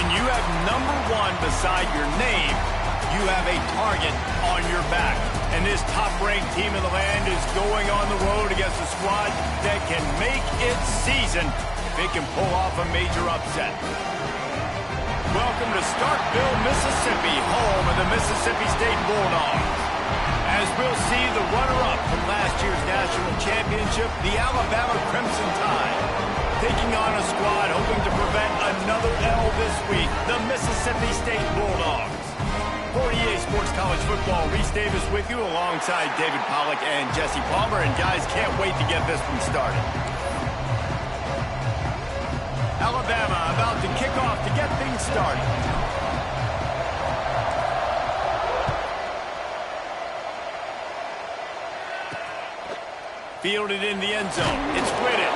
When you have #1 beside your name, you have a target on your back. And this top-ranked team in the land is going on the road against a squad that can make its season if it can pull off a major upset. Welcome to Starkville, Mississippi, home of the Mississippi State Bulldogs. As we'll see the runner-up from last year's national championship, the Alabama Crimson Tide, taking on a squad hoping to prevent another L this week, the Mississippi State Bulldogs. For EA Sports College Football, Reese Davis with you alongside David Pollack and Jesse Palmer. And guys, can't wait to get this one started. Alabama about to kick off to get things started. Fielded in the end zone. It's Whitted.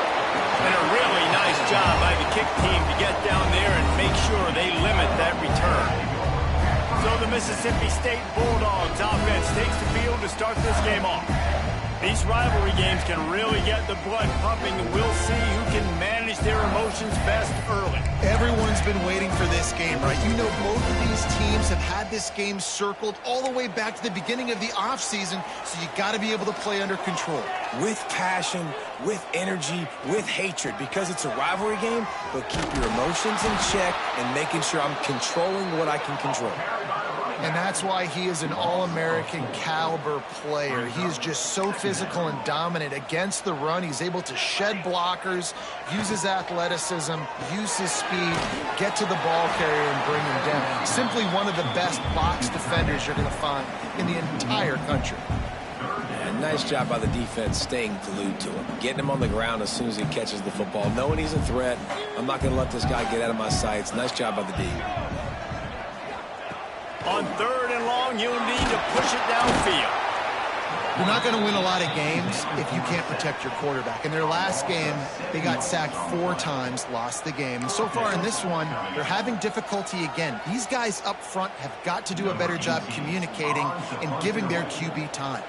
And a really nice job by the kick team to get down there and make sure they limit that return. So the Mississippi State Bulldogs offense takes the field to start this game off. These rivalry games can really get the blood pumping, and we'll see who can manage their emotions best early. Everyone's been waiting for this game, right? You know, both of these teams have had this game circled all the way back to the beginning of the offseason, so you got to be able to play under control. With passion, with energy, with hatred, because it's a rivalry game, but keep your emotions in check and making sure I'm controlling what I can control. And that's why he is an All-American caliber player. He is just so physical and dominant against the run. He's able to shed blockers, use his athleticism, use his speed, get to the ball carrier and bring him down. Simply one of the best box defenders you're going to find in the entire country. Yeah, nice job by the defense staying glued to him, getting him on the ground as soon as he catches the football, knowing he's a threat. I'm not going to let this guy get out of my sights. Nice job by the D. On 3rd and long, you'll need to push it downfield. You're not going to win a lot of games if you can't protect your quarterback. In their last game, they got sacked 4 times, lost the game. And so far in this one, they're having difficulty again. These guys up front have got to do a better job communicating and giving their QB time.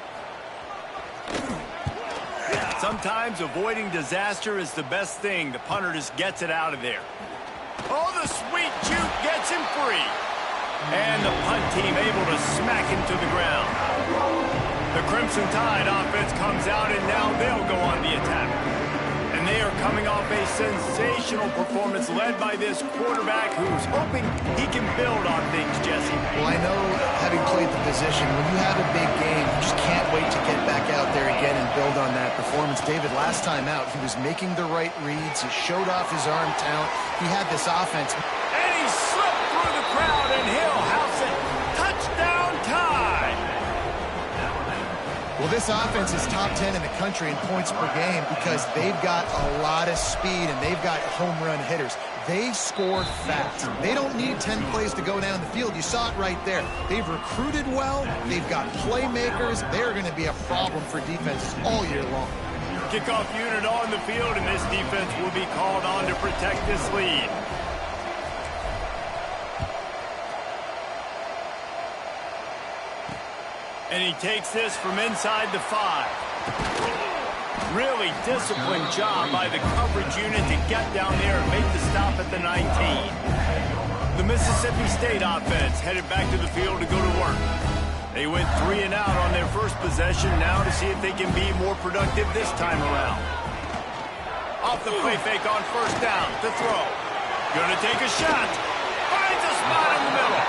Sometimes avoiding disaster is the best thing. The punter just gets it out of there. Oh, the sweet juke gets him free. And the punt team able to smack him to the ground. The Crimson Tide offense comes out, and now they'll go on the attack. And they are coming off a sensational performance led by this quarterback who's hoping he can build on things, Jesse. Well, I know, having played the position, when you have a big game, you just can't wait to get back out there again and build on that performance. David, last time out, he was making the right reads. He showed off his arm talent. He had this offense. And he slipped through the crowd, and he'll house it. Touchdown Tide! Well, this offense is top 10 in the country in points per game because they've got a lot of speed and they've got home run hitters. They score fast. They don't need 10 plays to go down the field. You saw it right there. They've recruited well. They've got playmakers. They're going to be a problem for defenses all year long. Kickoff unit on the field, and this defense will be called on to protect this lead. And he takes this from inside the 5. Really disciplined job by the coverage unit to get down there and make the stop at the 19. The Mississippi State offense headed back to the field to go to work. They went 3 and out on their first possession, now to see if they can be more productive this time around. Off the play fake on first down to throw. Gonna take a shot. Finds a spot in the middle.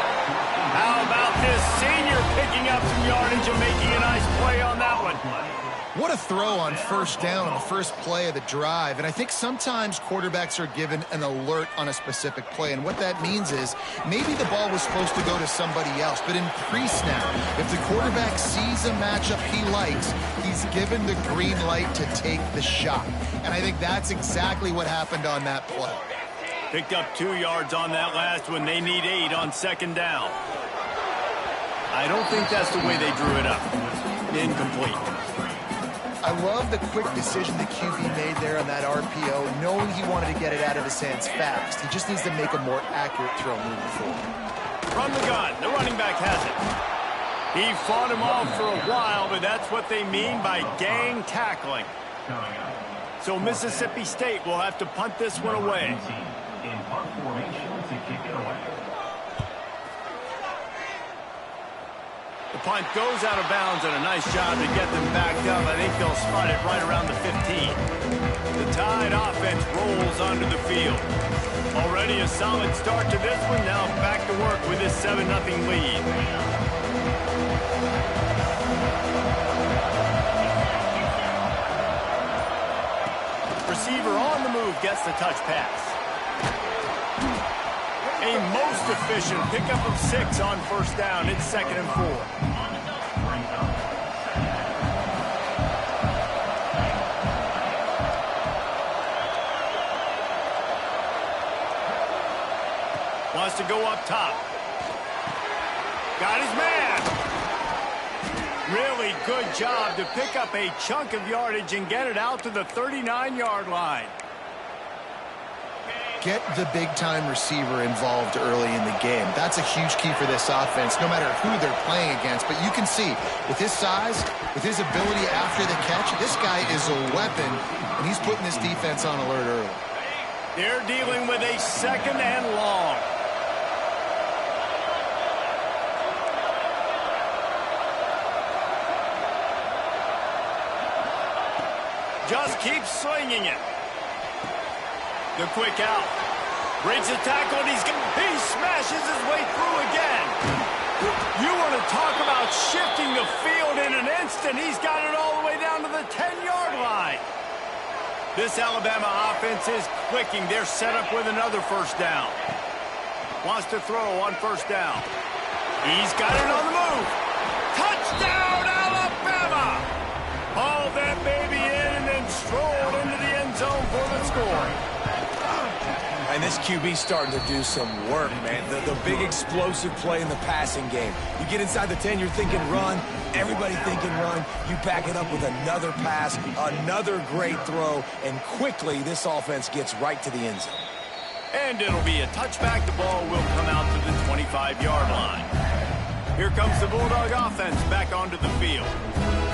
How about this senior picking up some yardage and making a nice play on that one? What a throw on first down on the first play of the drive. And I think sometimes quarterbacks are given an alert on a specific play. And what that means is maybe the ball was supposed to go to somebody else. But in pre-snap, if the quarterback sees a matchup he likes, he's given the green light to take the shot. And I think that's exactly what happened on that play. Picked up 2 yards on that last one. They need 8 on second down. I don't think that's the way they drew it up. Incomplete. I love the quick decision the QB made there on that RPO, knowing he wanted to get it out of his hands fast. He just needs to make a more accurate throw moving forward. From the gun, the running back has it. He fought him off for a while, but that's what they mean by gang tackling. So Mississippi State will have to punt this one away. The punt goes out of bounds, and a nice job to get them backed up. I think they'll spot it right around the 15. The Tide offense rolls onto the field. Already a solid start to this one. Now back to work with this 7-0 lead. Receiver on the move gets the touch pass. A most efficient pickup of 6 on first down. It's 2nd and 4. Wants to go up top. Got his man. Really good job to pick up a chunk of yardage and get it out to the 39-yard line. Get the big-time receiver involved early in the game. That's a huge key for this offense, no matter who they're playing against. But you can see, with his size, with his ability after the catch, this guy is a weapon, and he's putting this defense on alert early. They're dealing with a 2nd and long. Just keeps swinging it. The quick out. Breaks the tackle, and he smashes his way through again. You want to talk about shifting the field in an instant. He's got it all the way down to the 10-yard line. This Alabama offense is clicking. They're set up with another first down. Wants to throw on first down. He's got it on the move. Touchdown, Alabama! Haul that baby in and then strolled into the end zone for the score. And this QB's starting to do some work, man. The big explosive play in the passing game. You get inside the 10, you're thinking run. Everybody thinking run. You back it up with another pass, another great throw, and quickly this offense gets right to the end zone. And it'll be a touchback. The ball will come out to the 25-yard line. Here comes the Bulldog offense back onto the field.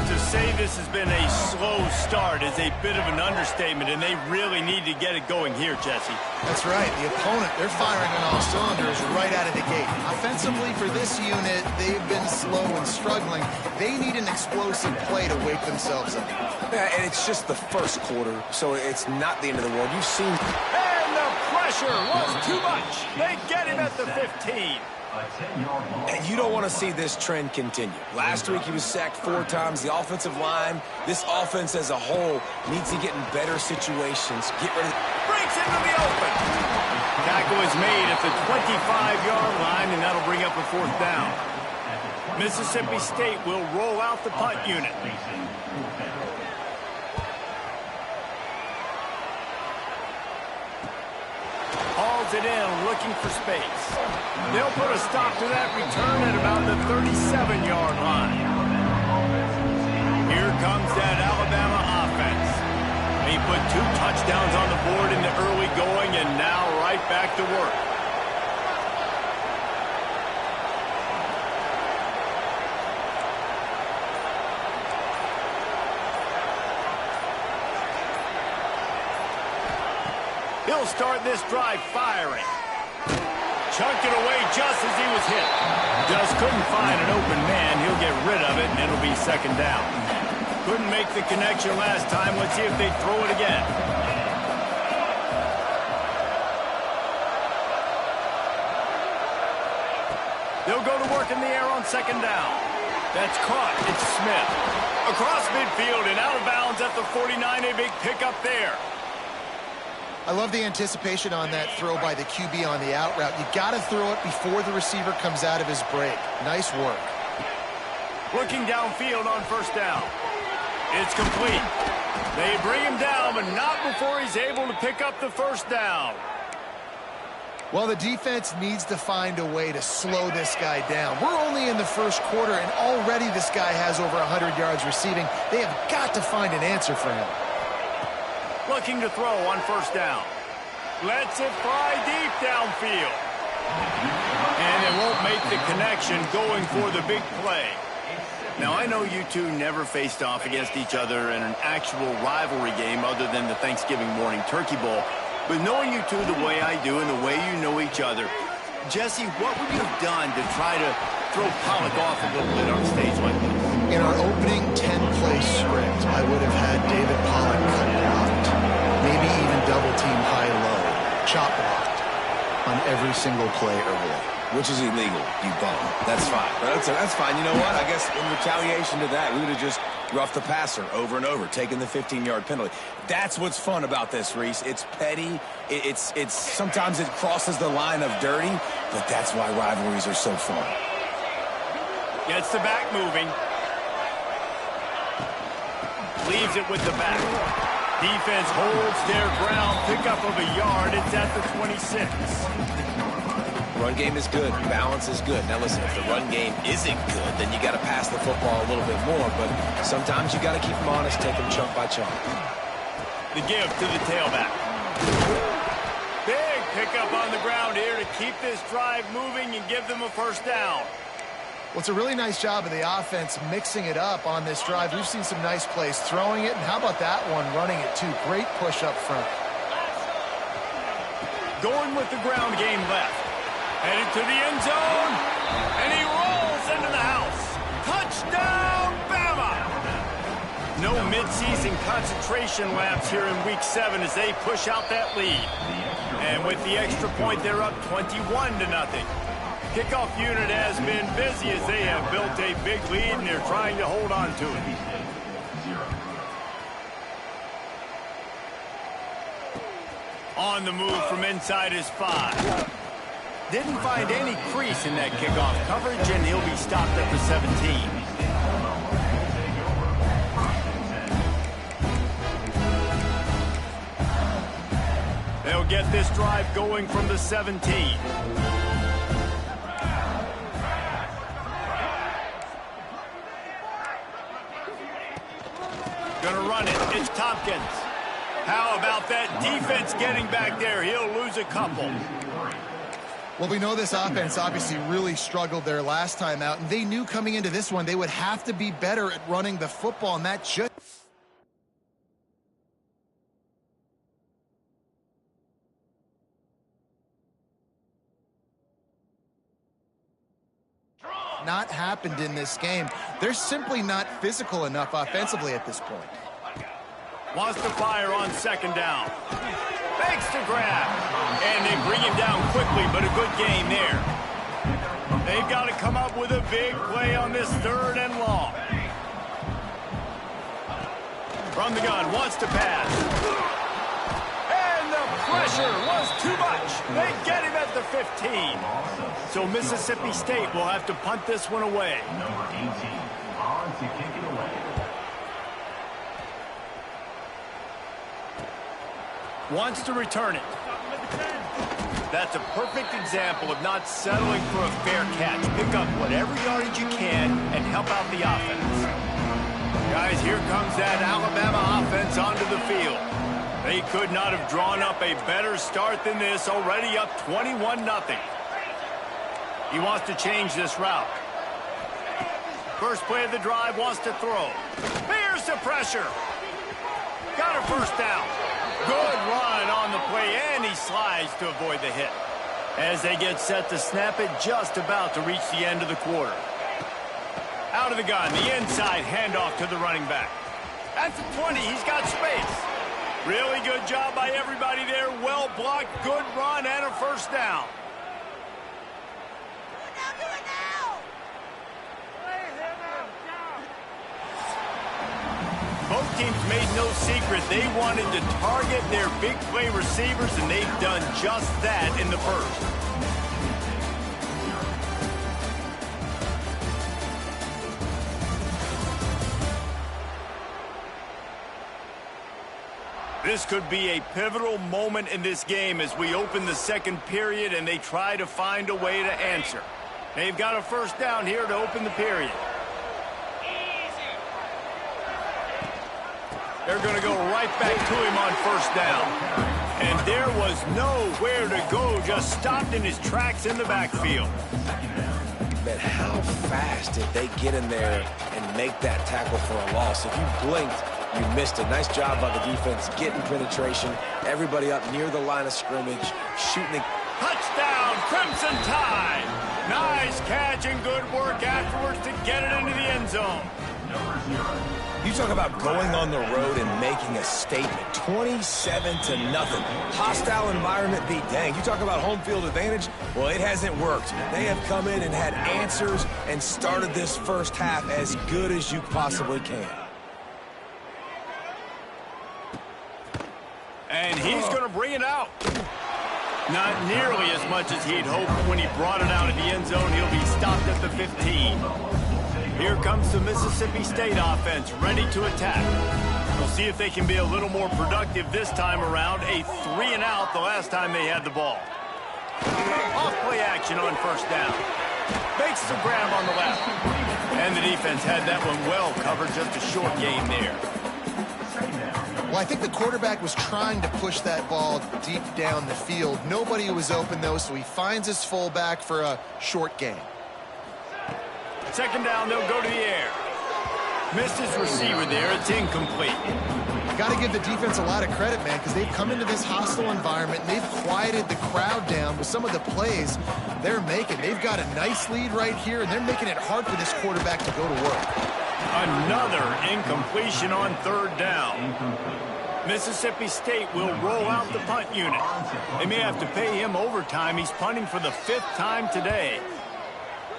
To say this has been a slow start is a bit of an understatement, and they really need to get it going here, Jesse. That's right. The opponent, they're firing on all cylinders right out of the gate. Offensively for this unit, they've been slow and struggling. They need an explosive play to wake themselves up. Yeah, and it's just the first quarter, so it's not the end of the world. You've seen... And the pressure was too much. They get him at the 15. And you don't want to see this trend continue. Last week he was sacked 4 times. The offensive line, this offense as a whole, needs to get in better situations. Get ready. Breaks into the open. Tackle is made at the 25-yard line, and that'll bring up a 4th down. Mississippi State will roll out the punt unit. Hauls it in, looking for space. They'll put a stop to that return at about the 37-yard line. Here comes that Alabama offense. They put 2 touchdowns on the board in the early going, and now right back to work. He'll start this drive firing. Chunked it away just as he was hit. Just couldn't find an open man. He'll get rid of it, and it'll be 2nd down. Couldn't make the connection last time. Let's see if they throw it again. They'll go to work in the air on 2nd down. That's caught. It's Smith. Across midfield and out of bounds at the 49. A big pickup there. I love the anticipation on that throw by the QB on the out route. You got to throw it before the receiver comes out of his break. Nice work. Looking downfield on first down. It's complete. They bring him down, but not before he's able to pick up the first down. Well, the defense needs to find a way to slow this guy down. We're only in the first quarter, and already this guy has over 100 yards receiving. They have got to find an answer for him. Looking to throw on first down. Lets it fly deep downfield. And it won't make the connection going for the big play. Now, I know you two never faced off against each other in an actual rivalry game other than the Thanksgiving morning Turkey Bowl. But knowing you two the way I do and the way you know each other, Jesse, what would you have done to try to throw Pollock off a little bit on a stage like this? In our opening 10-play script, I would have had David Pollock cut blocked, maybe even double-team high-low, chop blocked on every single play early. Which is illegal, you bum. That's fine. That's fine. You know what? I guess in retaliation to that, we would have just roughed the passer over and over, taking the 15-yard penalty. That's what's fun about this, Reese. It's petty. It's sometimes it crosses the line of dirty, but that's why rivalries are so fun. Gets the back moving. Leaves it with the back. Defense holds their ground. Pickup of a yard. It's at the 26. Run game is good. Balance is good. Now listen, if the run game isn't good, then you got to pass the football a little bit more. But sometimes you got to keep them honest, take them chunk by chunk. The give to the tailback. Big pickup on the ground here to keep this drive moving and give them a first down. Well, it's a really nice job of the offense mixing it up on this drive. We've seen some nice plays throwing it, and how about that one running it too? Great push up front. Going with the ground game left. Headed to the end zone, and he rolls into the house. Touchdown, Bama! No midseason concentration laps here in Week 7 as they push out that lead. And with the extra point, they're up 21-0. Kickoff unit has been busy as they have built a big lead, and they're trying to hold on to it. On the move from inside his 5. Didn't find any crease in that kickoff coverage, and he'll be stopped at the 17. They'll get this drive going from the 17. Gonna run it. It's Tompkins. How about that defense getting back there? He'll lose a couple. Well, we know this offense obviously really struggled their last time out, and they knew coming into this one they would have to be better at running the football, and that just not happened in this game. They're simply not physical enough offensively at this point. Wants to fire on second down. Fakes to grab. And they bring him down quickly, but a good game there. They've got to come up with a big play on this 3rd and long. From the gun, wants to pass. And the pressure was too much. They get him at the 15. So Mississippi State will have to punt this one away. Number 18 on to kick it away. Wants to return it. That's a perfect example of not settling for a fair catch. Pick up whatever yardage you can and help out the offense. Guys, here comes that Alabama offense onto the field. They could not have drawn up a better start than this, already up 21-0. He wants to change this route. First play of the drive, wants to throw. Here's the pressure. Got a first down. Good run on the play, and he slides to avoid the hit. As they get set to snap it, just about to reach the end of the quarter. Out of the gun, the inside handoff to the running back. At the 20, he's got space. Really good job by everybody there. Well blocked, good run, and a first down. Do it now! Both teams made no secret they wanted to target their big play receivers, and they've done just that in the first. This could be a pivotal moment in this game as we open the second period and they try to find a way to answer. They've got a first down here to open the period. They're going to go right back to him on first down. And there was nowhere to go, just stopped in his tracks in the backfield. Man, how fast did they get in there and make that tackle for a loss? If you blinked, You missed a nice job by the defense getting penetration. Everybody up near the line of scrimmage, shooting the... Touchdown, Crimson Tide! Nice catch and good work afterwards to get it into the end zone. You talk about going on the road and making a statement. 27-0. Hostile environment beat. Dang, you talk about home field advantage? Well, it hasn't worked. They have come in and had answers and started this first half as good as you possibly can. And he's going to bring it out. Not nearly as much as he'd hoped. When he brought it out of the end zone, he'll be stopped at the 15. Here comes the Mississippi State offense, ready to attack. We'll see if they can be a little more productive this time around. A 3-and-out the last time they had the ball. Off-play action on first down. Makes the grab on the left. And the defense had that one well covered, just a short gain there. Well, I think the quarterback was trying to push that ball deep down the field. Nobody was open, though, so he finds his fullback for a short gain. Second down, they'll go to the air. Missed his receiver there. It's incomplete. Got to give the defense a lot of credit, man, because they've come into this hostile environment, and they've quieted the crowd down with some of the plays they're making. They've got a nice lead right here, and they're making it hard for this quarterback to go to work. Another incompletion on third down. Mississippi State will roll out the punt unit. They may have to pay him overtime. He's punting for the 5th time today.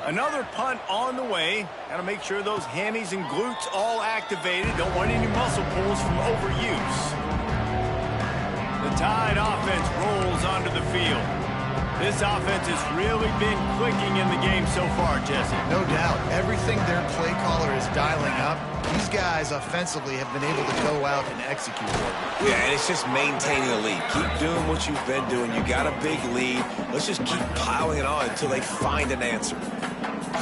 Another punt on the way. Got to make sure those hammies and glutes all activated. Don't want any muscle pulls from overuse. The Tide offense rolls onto the field. This offense has really been clicking in the game so far, Jesse. No doubt. Everything their play caller is dialing up, these guys offensively have been able to go out and execute for them. Yeah, and it's just maintaining a lead. Keep doing what you've been doing. You got a big lead. Let's just keep piling it on until they find an answer.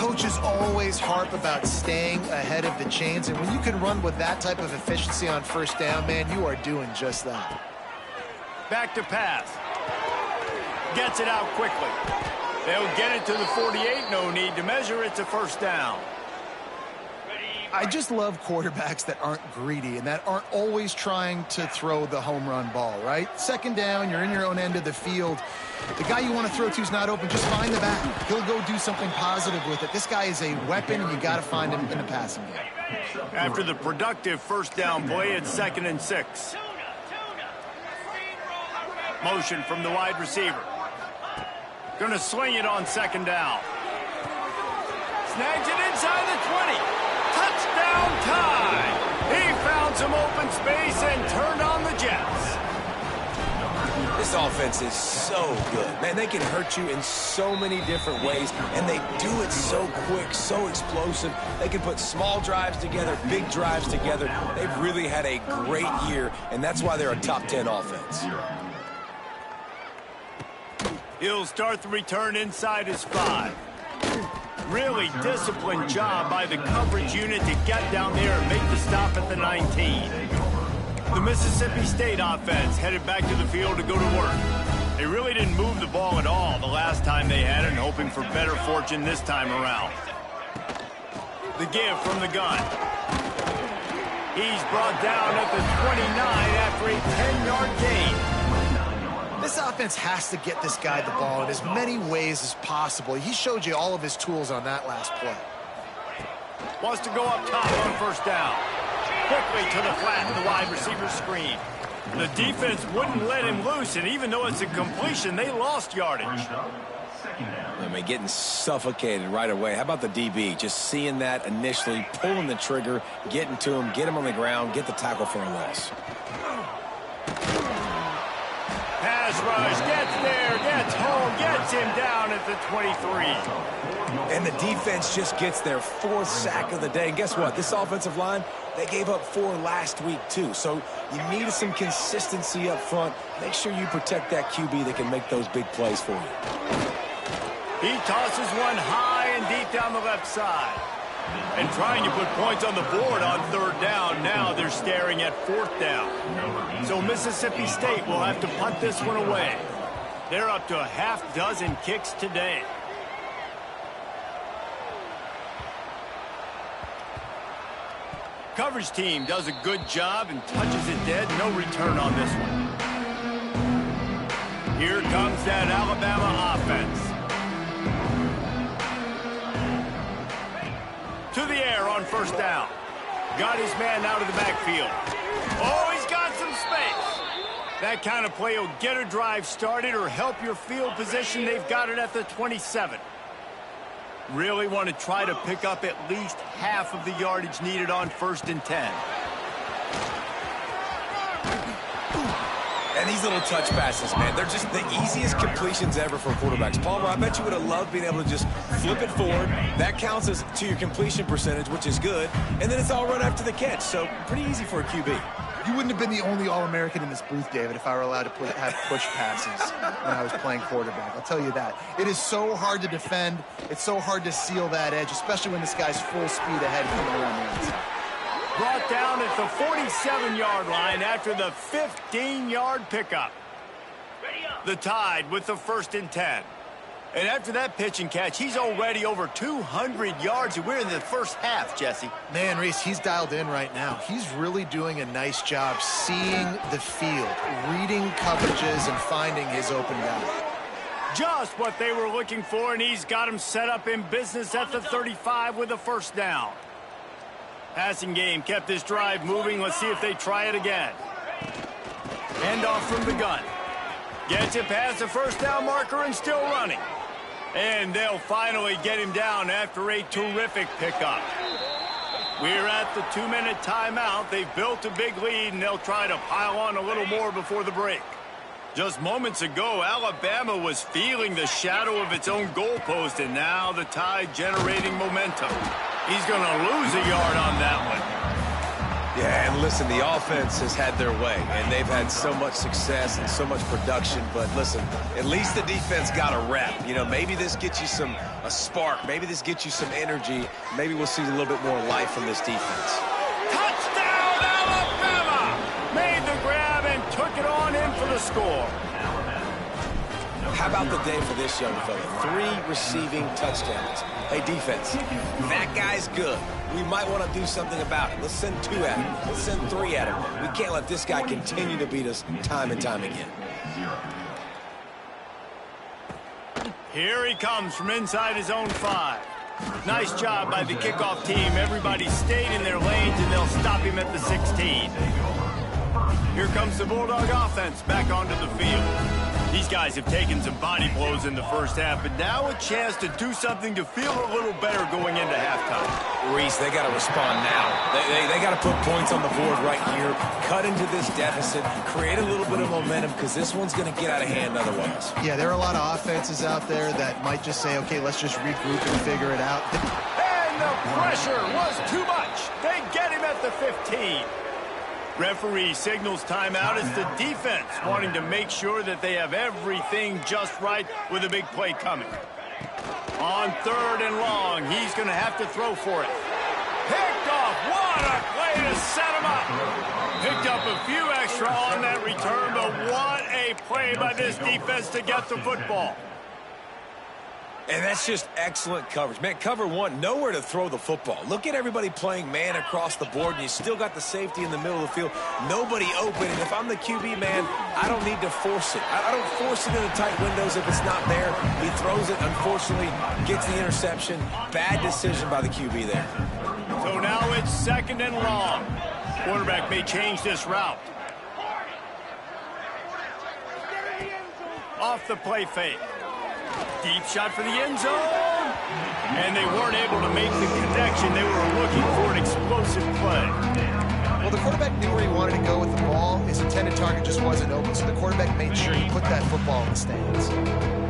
Coaches always harp about staying ahead of the chains, and when you can run with that type of efficiency on first down, man, you are doing just that. Back to pass. Gets it out quickly. They'll get it to the 48. No need to measure. It's a first down. I just love quarterbacks that aren't greedy and that aren't always trying to throw the home run ball, right? Second down, you're in your own end of the field. The guy you want to throw to is not open. Just find the back. He'll go do something positive with it. This guy is a weapon, and you got to find him in the passing game. After the productive first down play, it's 2nd and 6. Motion from the wide receiver. Going to swing it on 2nd down. Snags it inside the 20. Touchdown Tide. He found some open space and turned on the Jets. This offense is so good. Man, they can hurt you in so many different ways, and they do it so quick, so explosive. They can put small drives together, big drives together. They've really had a great year, and that's why they're a top 10 offense. He'll start the return inside his 5. Really disciplined job by the coverage unit to get down there and make the stop at the 19. The Mississippi State offense headed back to the field to go to work. They really didn't move the ball at all the last time they had it, and hoping for better fortune this time around. The give from the gun. He's brought down at the 29 after a 10-yard gain. This offense has to get this guy the ball in as many ways as possible. He showed you all of his tools on that last play. Wants to go up top on first down. Quickly to the flat, the wide receiver screen. The defense wouldn't let him loose, and even though it's a completion, they lost yardage. I mean, getting suffocated right away. How about the DB? Just seeing that initially, pulling the trigger, getting to him, get him on the ground, get the tackle for a loss. Pass rush, gets there, gets home, gets him down at the 23. And the defense just gets their 4th sack of the day. And guess what? This offensive line, they gave up 4 last week too. So you need some consistency up front. Make sure you protect that QB that can make those big plays for you. He tosses one high and deep down the left side. And trying to put points on the board on 3rd down. Now they're staring at 4th down. So Mississippi State will have to punt this one away. They're up to a half-dozen kicks today. Coverage team does a good job and touches it dead. No return on this one. Here comes that Alabama offense. To the air on first down. Got his man out of the backfield. Oh, he's got some space. That kind of play will get a drive started or help your field position. They've got it at the 27. Really want to try to pick up at least half of the yardage needed on 1st and 10. And these little touch passes, man, they're just the easiest completions ever for quarterbacks. Palmer, I bet you would have loved being able to just flip it forward. That counts as to your completion percentage, which is good. And then it's all run after the catch, so pretty easy for a QB. You wouldn't have been the only All-American in this booth, David, if I were allowed to have push passes when I was playing quarterback. I'll tell you that. It is so hard to defend. It's so hard to seal that edge, especially when this guy's full speed ahead coming around the inside. Brought down at the 47-yard line after the 15-yard pickup. The Tide with the 1st and 10. And after that pitch and catch, he's already over 200 yards, and we're in the first half, Jesse. Man, Reese, he's dialed in right now. He's really doing a nice job seeing the field, reading coverages, and finding his open guy. Just what they were looking for, and he's got him set up in business at the 35 with a 1st down. Passing game kept this drive moving. Let's see if they try it again. Handoff from the gun. Gets it past the 1st down marker and still running. And they'll finally get him down after a terrific pickup. We're at the 2-minute timeout. They've built a big lead, and they'll try to pile on a little more before the break. Just moments ago, Alabama was feeling the shadow of its own goalpost, and now the Tide generating momentum. He's going to lose a yard on that one. Yeah, and listen, the offense has had their way, and they've had so much success and so much production. But listen, at least the defense got a rep. You know, maybe this gets you a spark. Maybe this gets you some energy. Maybe we'll see a little bit more life from this defense. Touchdown, Alabama! Made the grab and took it on in for the score. How about the day for this young fella? 3 receiving touchdowns. Hey, defense, that guy's good. We might want to do something about it. Let's send 2 at him. Let's send 3 at him. We can't let this guy continue to beat us time and time again. Here he comes from inside his own 5. Nice job by the kickoff team. Everybody stayed in their lanes, and they'll stop him at the 16. Here comes the Bulldog offense back onto the field. These guys have taken some body blows in the first half, but now a chance to do something to feel a little better going into halftime. Reese, they got to respond now. They got to put points on the board right here, cut into this deficit, create a little bit of momentum, because this one's going to get out of hand otherwise. Yeah, there are a lot of offenses out there that might just say, okay, let's just regroup and figure it out. And the pressure was too much. They get him at the 15. Referee signals timeout. It's the defense wanting to make sure that they have everything just right with a big play coming. On 3rd and long, he's going to have to throw for it. Picked off. What a play to set him up. Picked up a few extra on that return, but what a play by this defense to get the football. And that's just excellent coverage. Man, cover 1, nowhere to throw the football. Look at everybody playing man across the board, and you still got the safety in the middle of the field. Nobody open, and if I'm the QB, man, I don't need to force it. I don't force it into tight windows if it's not there. He throws it, unfortunately, gets the interception. Bad decision by the QB there. So now it's 2nd and long. Quarterback may change this route. Off the play fake. Deep shot for the end zone. And they weren't able to make the connection. They were looking for an explosive play. Well, the quarterback knew where he wanted to go with the ball. His intended target just wasn't open, so the quarterback made sure he put that football in the stands.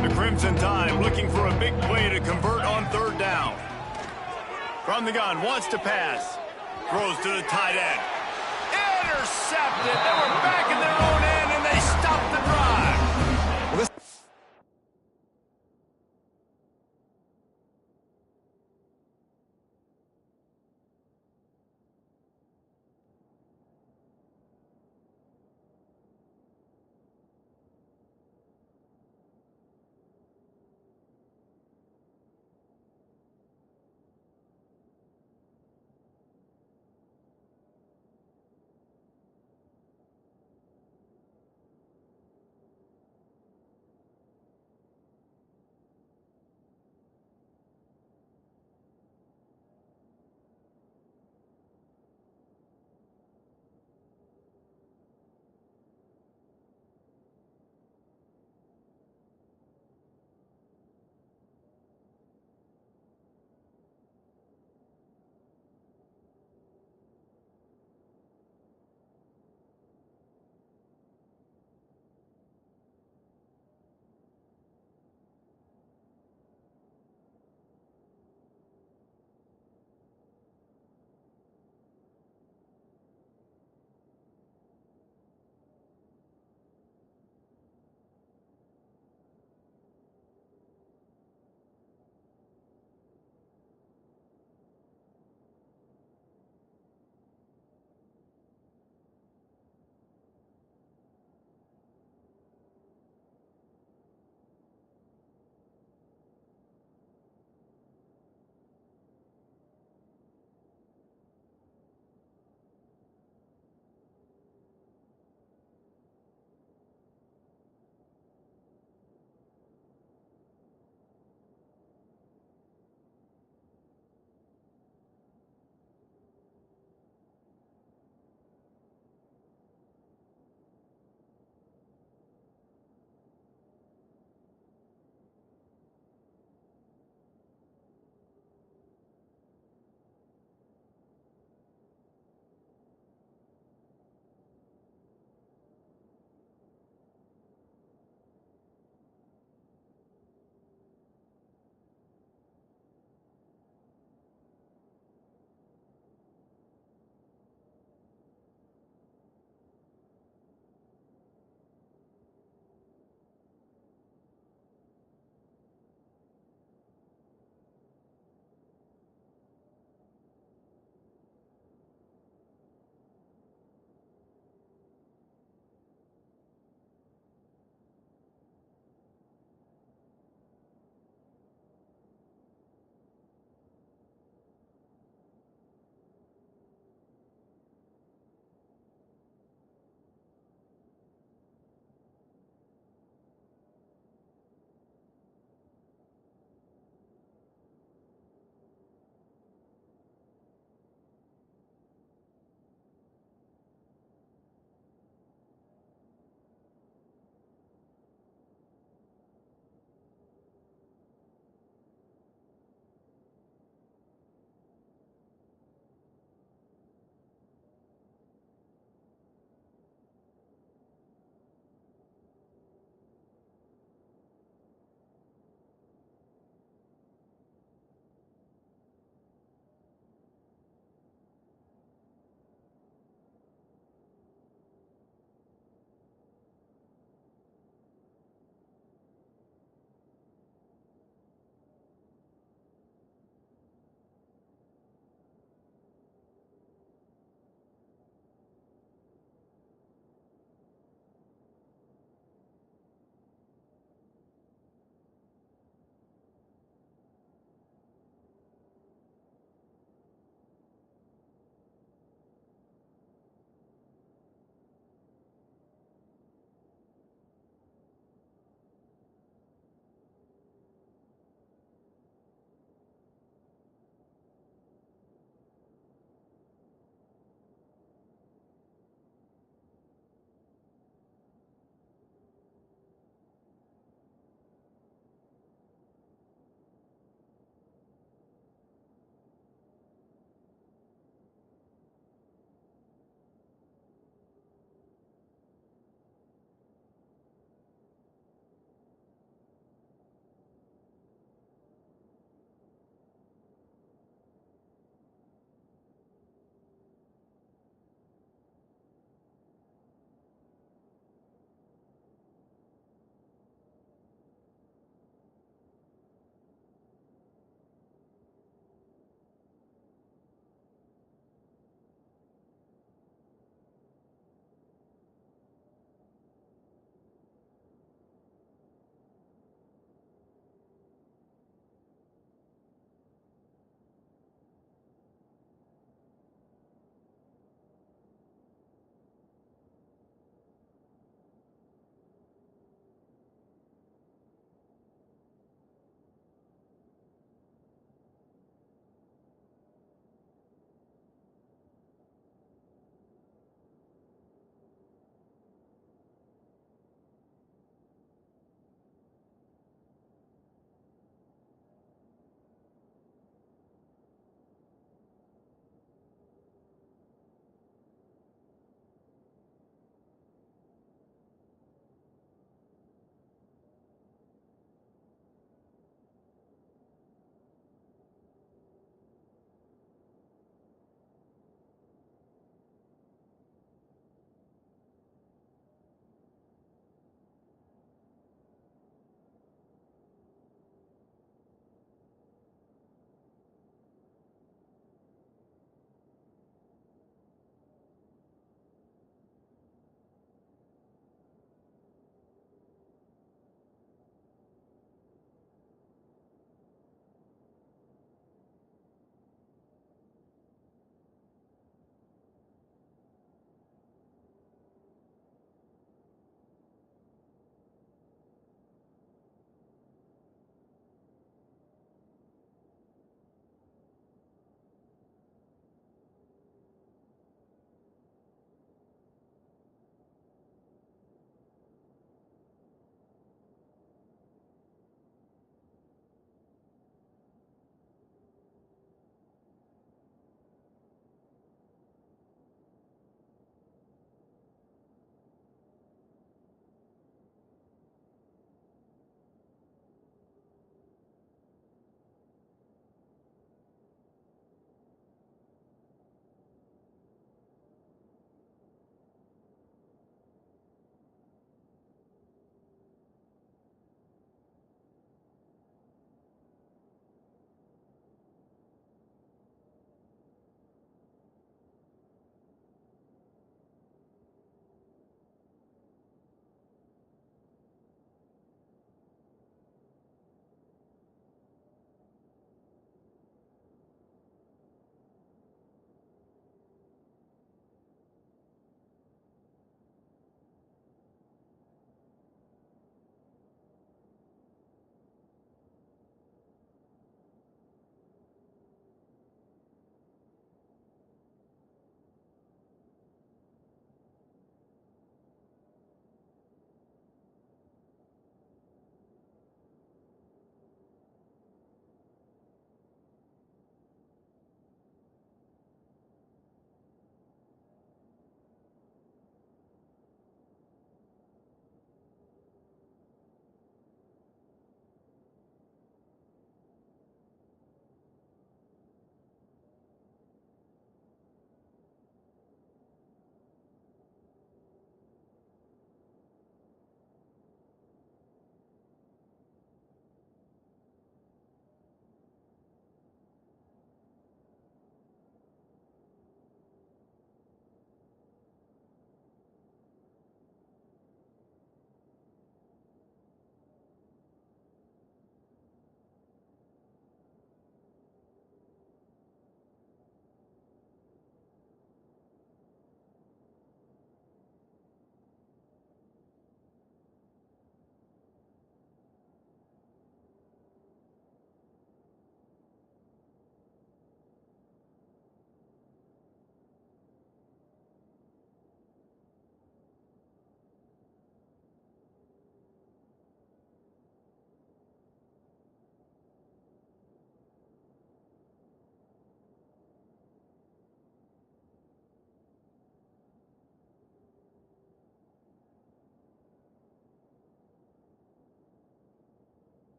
The Crimson Tide looking for a big play to convert on 3rd down. From the gun, wants to pass. Throws to the tight end. Intercepted. They were back in their own end, and they stopped the drive. Well, this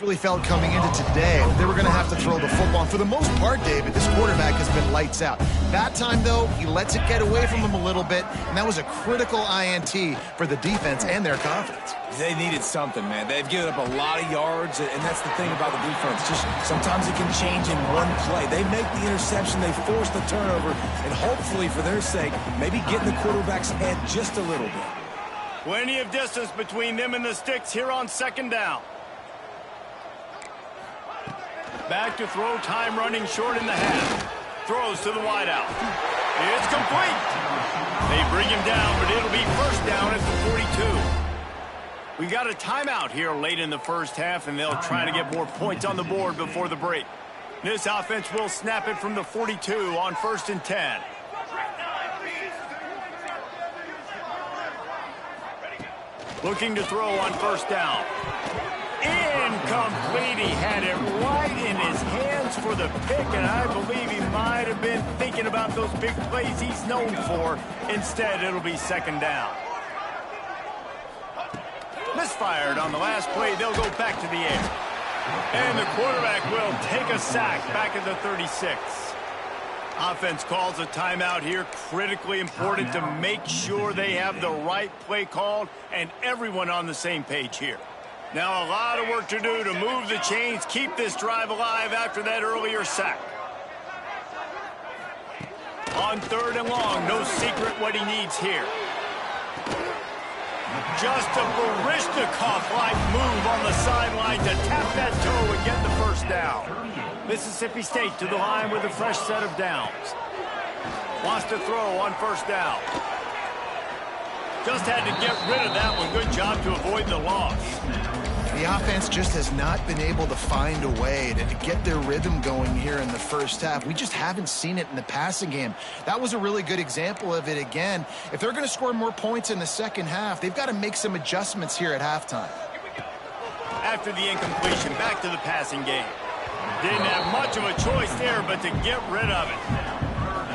Really felt coming into today that they were going to have to throw the football. And for the most part, David, this quarterback has been lights out. That time, though, he lets it get away from him a little bit, and that was a critical INT for the defense and their confidence. They needed something, man. They've given up a lot of yards, and that's the thing about the defense. Just sometimes it can change in one play. They make the interception, they force the turnover, and hopefully, for their sake, maybe get in the quarterback's head just a little bit. Plenty of distance between them and the sticks here on second down. Back to throw, time running short in the half. Throws to the wideout. It's complete. They bring him down, but it'll be first down at the 42. We got a timeout here late in the first half, and they'll try to get more points on the board before the break. This offense will snap it from the 42 on 1st and 10. Looking to throw on first down. Incomplete. He had it right in his hands for the pick, and I believe he might have been thinking about those big plays he's known for. Instead, it'll be second down. Misfired on the last play. They'll go back to the air. And the quarterback will take a sack back at the 36. Offense calls a timeout here. Critically important to make sure they have the right play called and everyone on the same page here. Now a lot of work to do to move the chains, keep this drive alive after that earlier sack. On 3rd and long, no secret what he needs here. Just a Barishnikov-like move on the sideline to tap that toe and get the first down. Mississippi State to the line with a fresh set of downs. Wants to throw on first down. Just had to get rid of that one. Good job to avoid the loss. The offense just has not been able to find a way to get their rhythm going here in the first half. We just haven't seen it in the passing game. That was a really good example of it again. If they're going to score more points in the second half, they've got to make some adjustments here at halftime. After the incompletion, back to the passing game. Didn't have much of a choice there, but to get rid of it.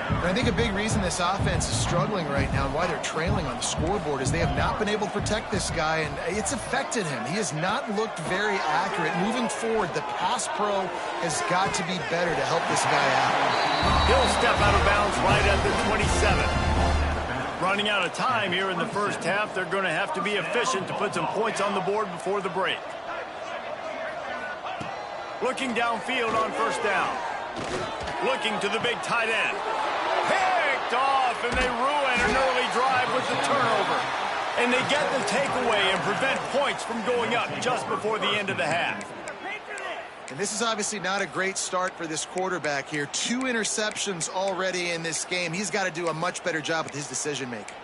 And I think a big reason this offense is struggling right now and why they're trailing on the scoreboard is they have not been able to protect this guy, and it's affected him. He has not looked very accurate. Moving forward, the pass pro has got to be better to help this guy out. He'll step out of bounds right at the 27. Running out of time here in the first half, they're going to have to be efficient to put some points on the board before the break. Looking downfield on first down. Looking to the big tight end. Picked off, and they ruin an early drive with the turnover. And they get the takeaway and prevent points from going up just before the end of the half. And this is obviously not a great start for this quarterback here. 2 interceptions already in this game. He's got to do a much better job with his decision-making.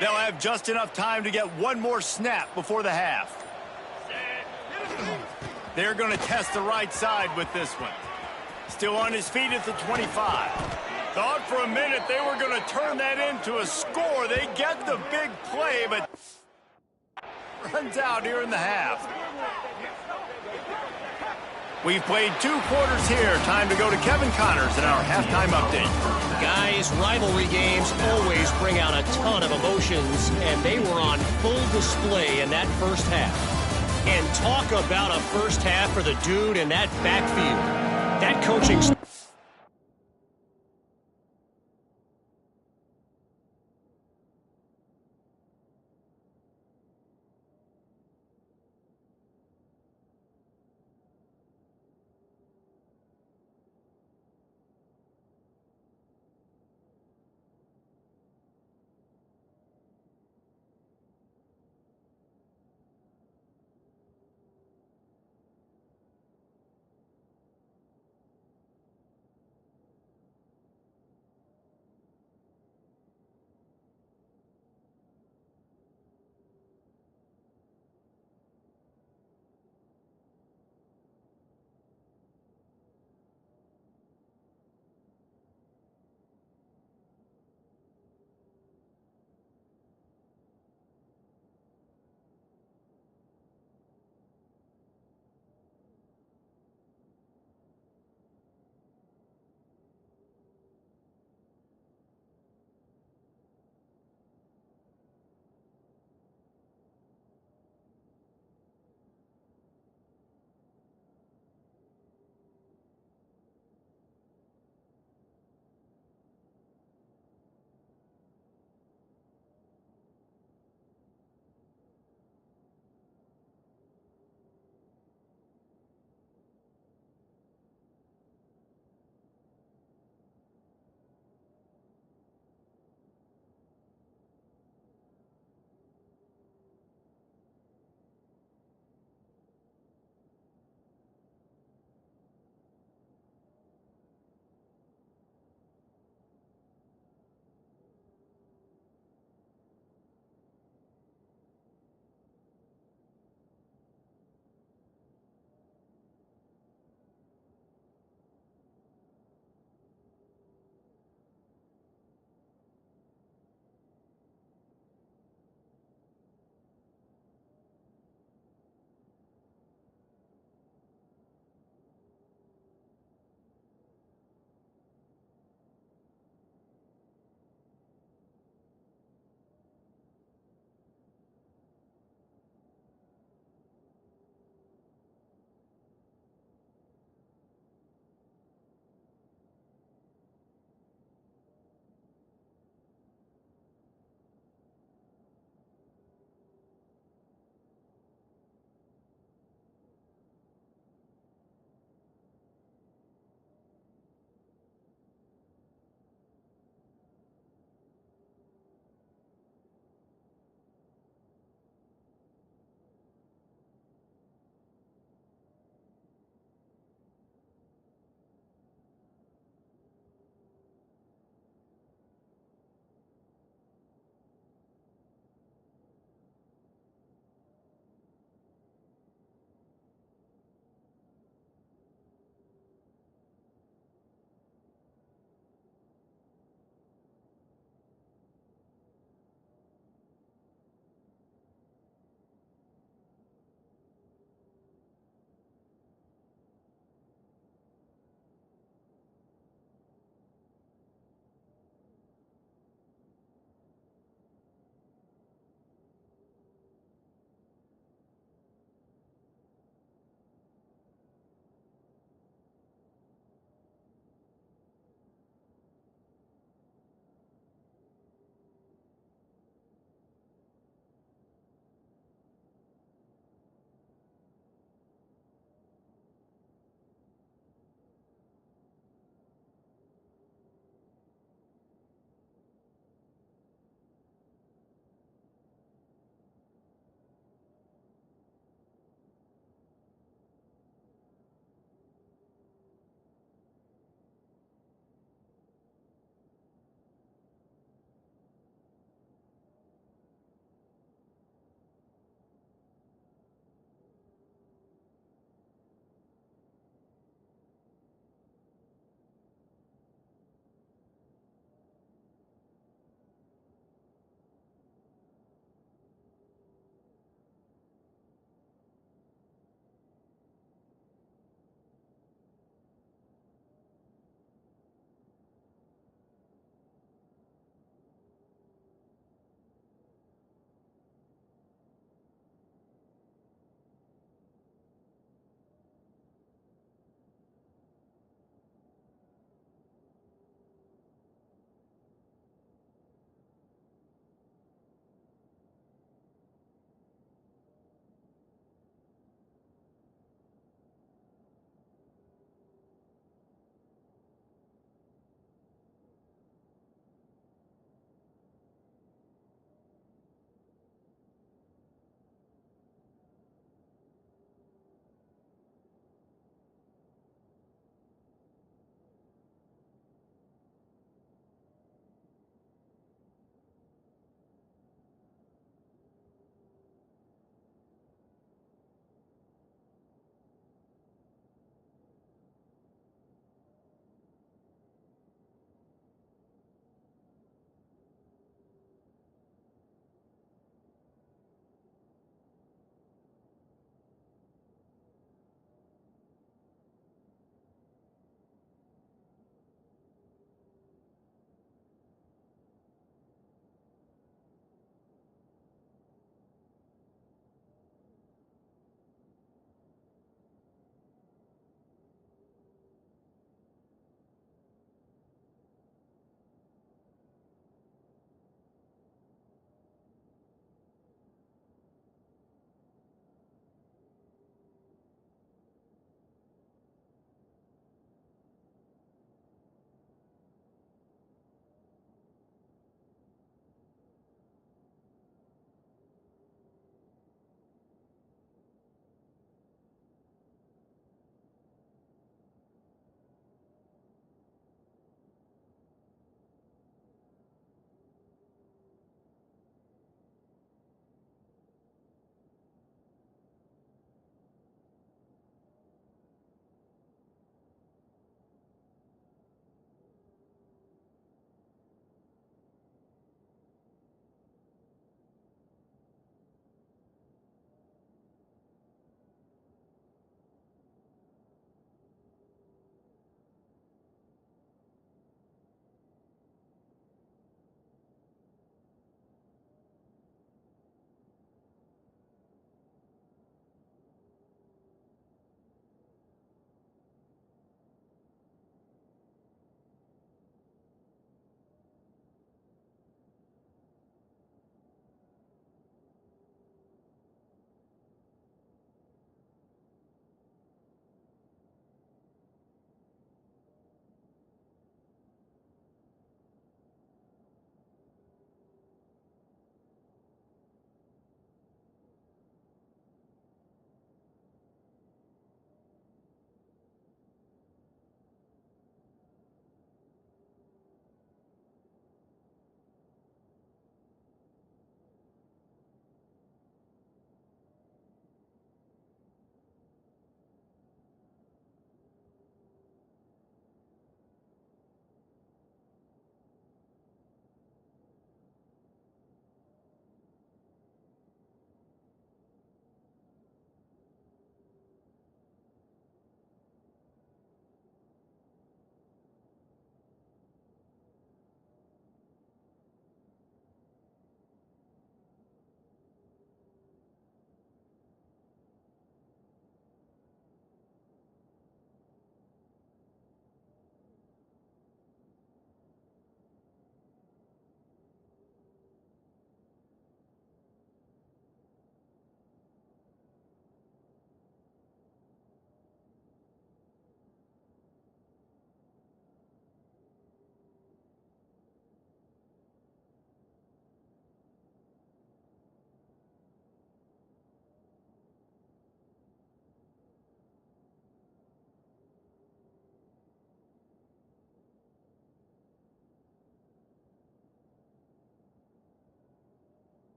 They'll have just enough time to get one more snap before the half. They're going to test the right side with this one. Still on his feet at the 25. Thought for a minute they were going to turn that into a score. They get the big play, but runs out here in the half. We've played 2 quarters here. Time to go to Kevin Connors in our halftime update. Guys, rivalry games always bring out a ton of emotions, and they were on full display in that first half. And talk about a first half for the dude in that backfield. That coaching...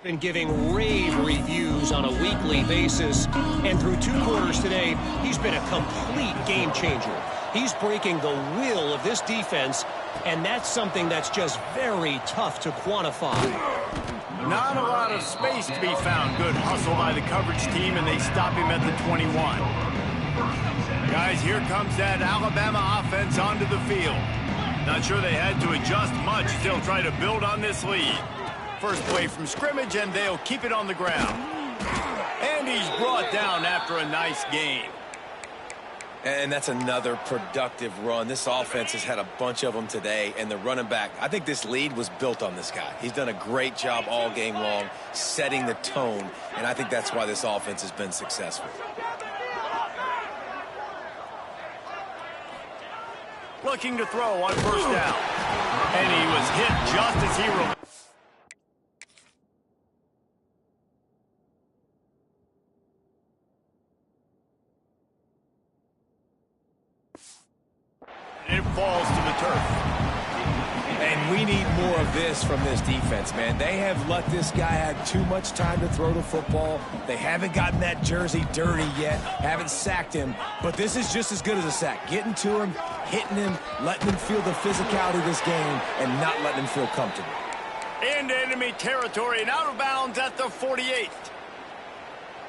Been giving rave reviews on a weekly basis, and through 2 quarters today, he's been a complete game changer. He's breaking the will of this defense, and that's something that's just very tough to quantify. Not a lot of space to be found. Good hustle by the coverage team, and they stop him at the 21. Guys, here comes that Alabama offense onto the field. Not sure they had to adjust much. They'll try to build on this lead. First play from scrimmage, and they'll keep it on the ground. And he's brought down after a nice game. And that's another productive run. This offense has had a bunch of them today, and the running back, I think this lead was built on this guy. He's done a great job all game long, setting the tone, and I think that's why this offense has been successful. Looking to throw on first down. And he was hit just as he released. And it falls to the turf. And we need more of this from this defense, man. They have let this guy have too much time to throw the football. They haven't gotten that jersey dirty yet, haven't sacked him. But this is just as good as a sack. Getting to him, hitting him, letting him feel the physicality of this game, and not letting him feel comfortable. Into enemy territory and out of bounds at the 48th.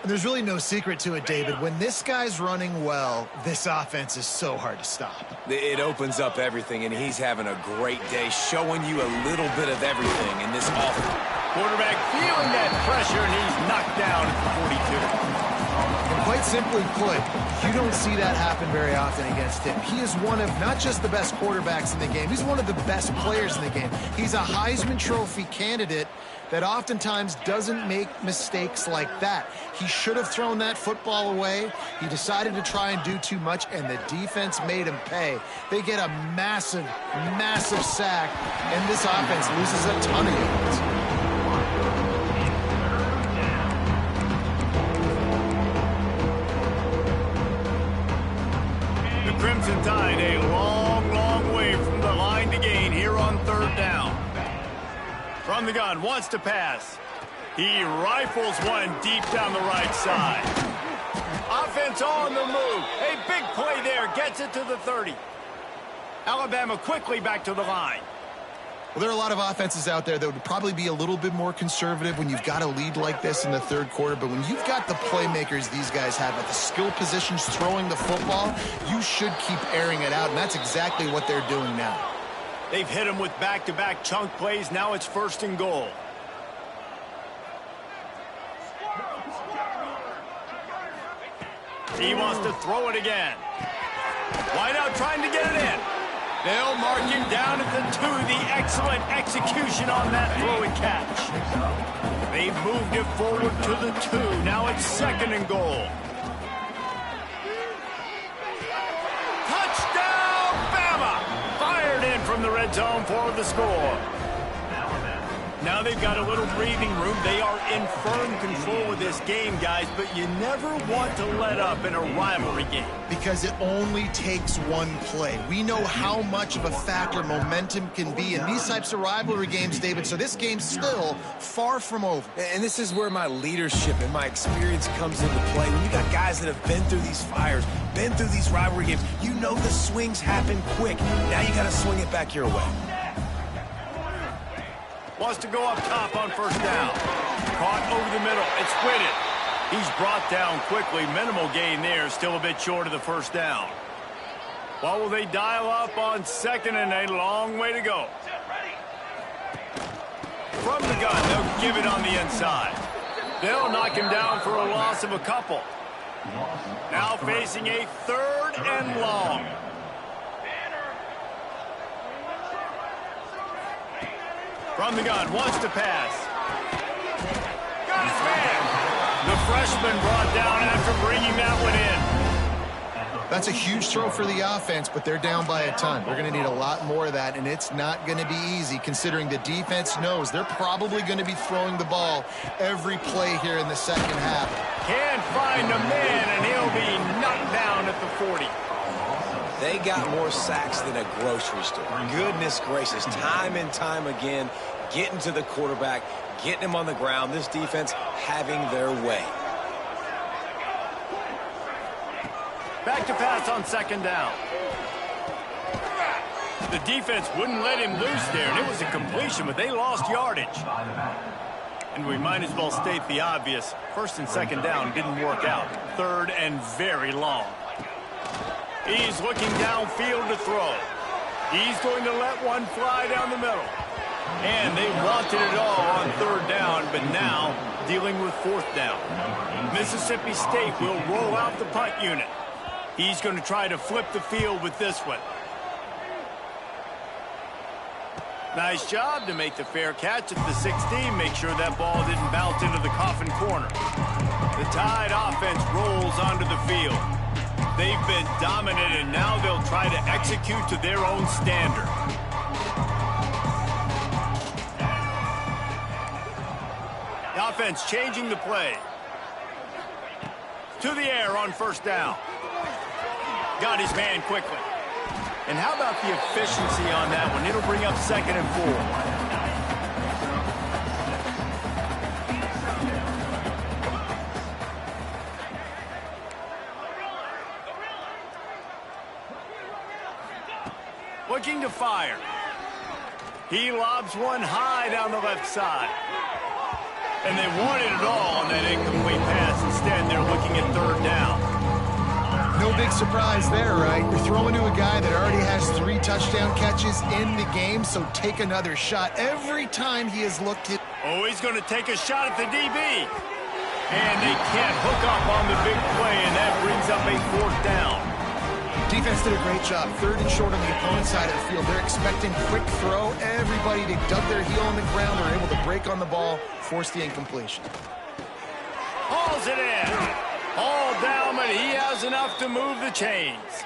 There's really no secret to it, David. When this guy's running well, this offense is so hard to stop. It opens up everything, and he's having a great day, showing you a little bit of everything in this offense. Quarterback feeling that pressure, and he's knocked down at the 42. And quite simply put, you don't see that happen very often against him. He is one of not just the best quarterbacks in the game, he's one of the best players in the game. He's a Heisman Trophy candidate that oftentimes doesn't make mistakes like that. He should have thrown that football away. He decided to try and do too much, and the defense made him pay. They get a massive, massive sack, and this offense loses a ton of yards. The Crimson Tide a long, long way from the line to gain here on third down. From the gun, wants to pass. He rifles one deep down the right side. Offense on the move. A big play there. Gets it to the 30. Alabama quickly back to the line. Well, there are a lot of offenses out there that would probably be a little bit more conservative when you've got a lead like this in the third quarter. But when you've got the playmakers these guys have at the skill positions throwing the football, you should keep airing it out. And that's exactly what they're doing now. They've hit him with back-to-back chunk plays. Now it's 1st and goal. He wants to throw it again. Wide out trying to get it in. They'll mark him down at the 2. The excellent execution on that throw and catch. They've moved it forward to the 2. Now it's 2nd and goal. Touchdown, Bama! Fired in from the red zone for the score. Now they've got a little breathing room. They are in firm control of this game, guys, but you never want to let up in a rivalry game. Because it only takes one play. We know how much of a factor momentum can be in these types of rivalry games, David, so this game's still far from over. And this is where my leadership and my experience comes into play. When you got guys that have been through these fires, been through these rivalry games, you know the swings happen quick. Now you got to swing it back your way. Wants to go up top on first down. Caught over the middle. It's Whitted. He's brought down quickly. Minimal gain there. Still a bit short of the first down. What will they dial up on 2nd and a long way to go? From the gun, they'll give it on the inside. They'll knock him down for a loss of a couple. Now facing a 3rd and long. From the gun, wants to pass. Got his man. The freshman brought down after bringing that one in. That's a huge throw for the offense, but they're down by a ton. They're going to need a lot more of that, and it's not going to be easy considering the defense knows they're probably going to be throwing the ball every play here in the second half. Can't find a man, and he'll be knocked down at the 40. They got more sacks than a grocery store. Goodness gracious, time and time again, getting to the quarterback, getting him on the ground. This defense having their way. Back to pass on second down. The defense wouldn't let him loose there, and it was a completion, but they lost yardage. And we might as well state the obvious. First and second down didn't work out. Third and very long. He's looking downfield to throw. He's going to let one fly down the middle. And they wanted it all on third down, but now dealing with fourth down. Mississippi State will roll out the punt unit. He's going to try to flip the field with this one. Nice job to make the fair catch at the 16. Make sure that ball didn't bounce into the coffin corner. The Tide offense rolls onto the field. They've been dominant, and now they'll try to execute to their own standard. The offense changing the play. To the air on first down. Got his man quickly. And how about the efficiency on that one? It'll bring up second and 4. Looking to fire. He lobs one high down the left side. And they wanted it all on that incomplete pass. Instead, they're looking at third down. No big surprise there, right? You're throwing to a guy that already has 3 touchdown catches in the game, so take another shot. Every time he has looked at... Oh, he's going to take a shot at the DB. And they can't hook up on the big play, and that brings up a fourth down. Defense did a great job. Third and short on the opponent's side of the field. They're expecting quick throw. Everybody, they dug their heel on the ground. They're able to break on the ball, force the incompletion. Hauls it in. All down, but he has enough to move the chains.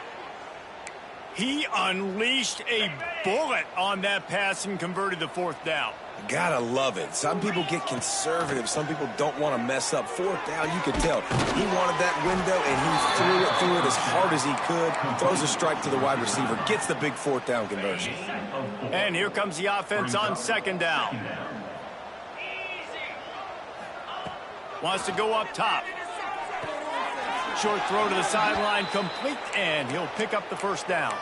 He unleashed a bullet on that pass and converted the fourth down. Gotta love it. Some people get conservative. Some people don't want to mess up. Fourth down, you could tell. He wanted that window, and he threw it as hard as he could. Throws a strike to the wide receiver. Gets the big fourth down conversion. And here comes the offense on second down. Wants to go up top. Short throw to the sideline, complete, and he'll pick up the first down.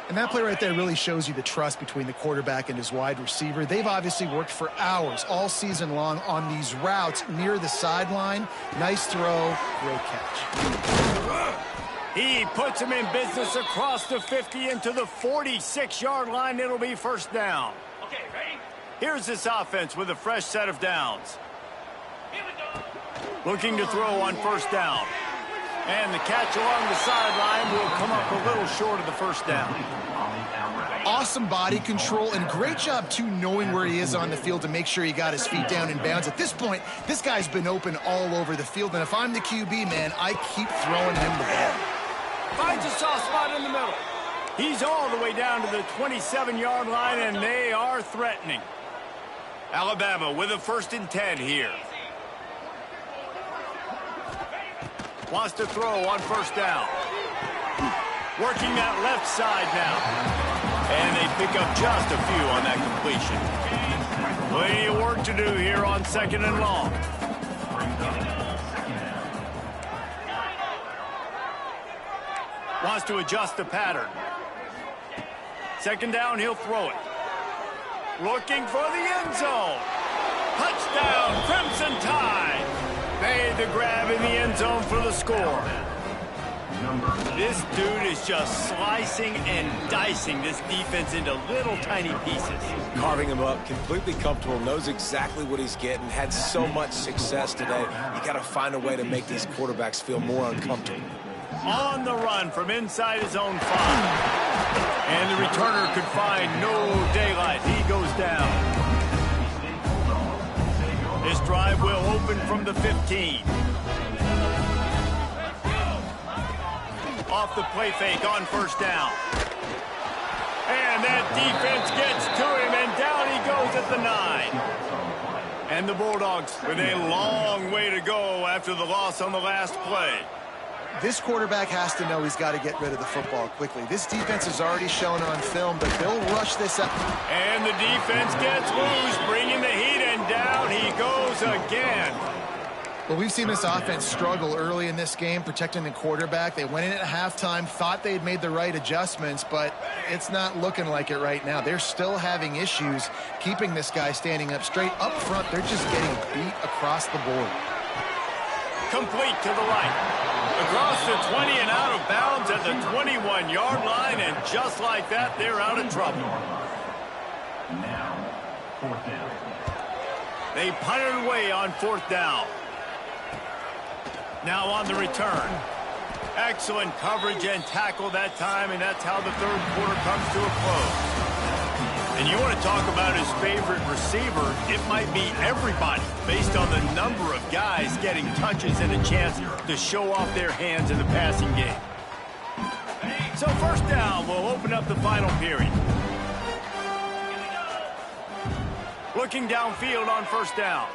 And that play right there really shows you the trust between the quarterback and his wide receiver. They've obviously worked for hours all season long on these routes near the sideline. Nice throw, great catch. He puts him in business across the 50 into the 46-yard line. It'll be first down. Okay, ready? Here's this offense with a fresh set of downs. Looking to throw on first down. And the catch along the sideline will come up a little short of the first down. Awesome body control and great job, too, knowing where he is on the field to make sure he got his feet down in bounds. At this point, this guy's been open all over the field. And if I'm the QB, man, I keep throwing him the ball. Finds a soft spot in the middle. He's all the way down to the 27-yard line, and they are threatening. Alabama with a 1st and 10 here. Wants to throw on first down. Working that left side now. And they pick up just a few on that completion. Plenty of work to do here on second and long. Wants to adjust the pattern. Second down, he'll throw it. Looking for the end zone. Touchdown, Crimson Tide. Made the grab in the end zone for the score. This dude is just slicing and dicing this defense into little tiny pieces. Carving him up, completely comfortable, knows exactly what he's getting, had so much success today. You got to find a way to make these quarterbacks feel more uncomfortable. On the run from inside his own 5. And the returner could find no daylight. He goes down. This drive will open from the 15. Off the play fake on first down. And that defense gets to him, and down he goes at the 9. And the Bulldogs with a long way to go after the loss on the last play. this quarterback has to know he's got to get rid of the football quickly. This defense has already shown on film that they'll rush this up. And the defense gets loose, bringing the heat, and down he goes again. Well, we've seen this offense struggle early in this game, protecting the quarterback. They went in at halftime, thought they'd made the right adjustments, but it's not looking like it right now. They're still having issues keeping this guy standing up straight. Up front, they're just getting beat across the board. Complete to the right. Across the 20 and out of bounds at the 21-yard line, and just like that, they're out of trouble. Now, 4th down. They punted away on 4th down. Now on the return. Excellent coverage and tackle that time, and that's how the third quarter comes to a close. And you want to talk about his favorite receiver, it might be everybody, based on the number of guys getting touches and a chance to show off their hands in the passing game. So 1st down will open up the final period. Looking downfield on 1st down.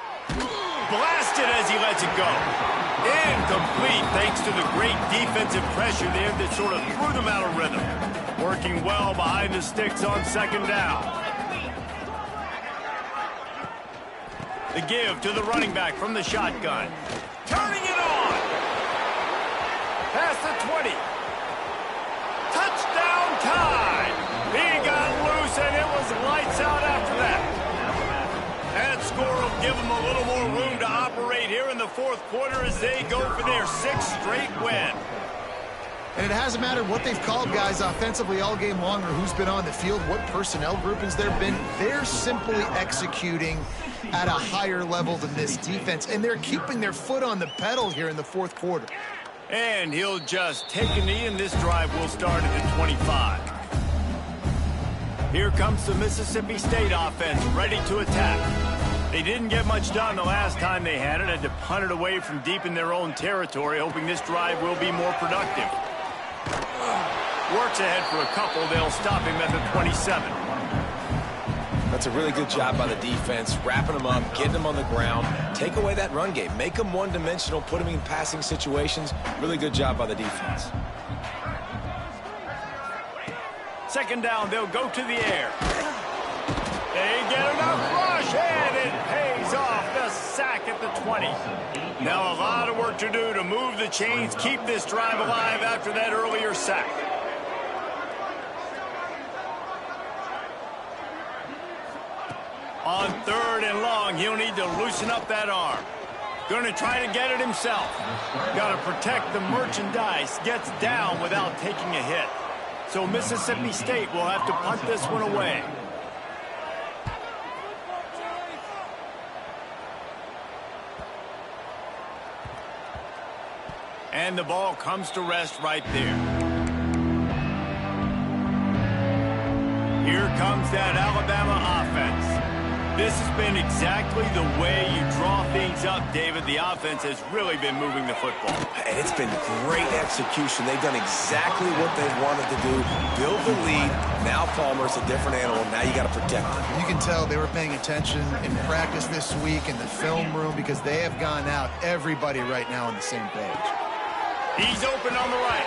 Blasted as he lets it go. Incomplete thanks to the great defensive pressure there that sort of threw them out of rhythm. Working well behind the sticks on 2nd down. The give to the running back from the shotgun. Turning it on. Past the 20. Touchdown time. He got loose and it was lights out after that. That score will give them a little more room to operate here in the 4th quarter as they go for their 6th straight win. And it hasn't mattered what they've called guys offensively all game long or who's been on the field, what personnel groupings there have been. They're simply executing at a higher level than this defense, and they're keeping their foot on the pedal here in the 4th quarter. And he'll just take a knee, and this drive will start at the 25. Here comes the Mississippi State offense, ready to attack. They didn't get much done the last time they had it, had to punt it away from deep in their own territory, hoping this drive will be more productive. Works ahead for a couple. They'll stop him at the 27. That's a really good job by the defense, wrapping them up, getting them on the ground, take away that run game, make them one-dimensional, put them in passing situations. Really good job by the defense. 2nd down, they'll go to the air. They get enough rush, and it pays off the sack at the 20. Now a lot of work to do to move the chains, keep this drive alive after that earlier sack. On 3rd and long, he'll need to loosen up that arm. Going to try to get it himself. Got to protect the merchandise, gets down without taking a hit. So Mississippi State will have to punt this one away. And the ball comes to rest right there. Here comes that Alabama offense. This has been exactly the way you draw things up, David. The offense has really been moving the football. And it's been great execution. They've done exactly what they wanted to do. Build the lead. Now Palmer's a different animal. Now you got to protect him. You can tell they were paying attention in practice this week in the film room because they have gone out, everybody right now on the same page. He's open on the right.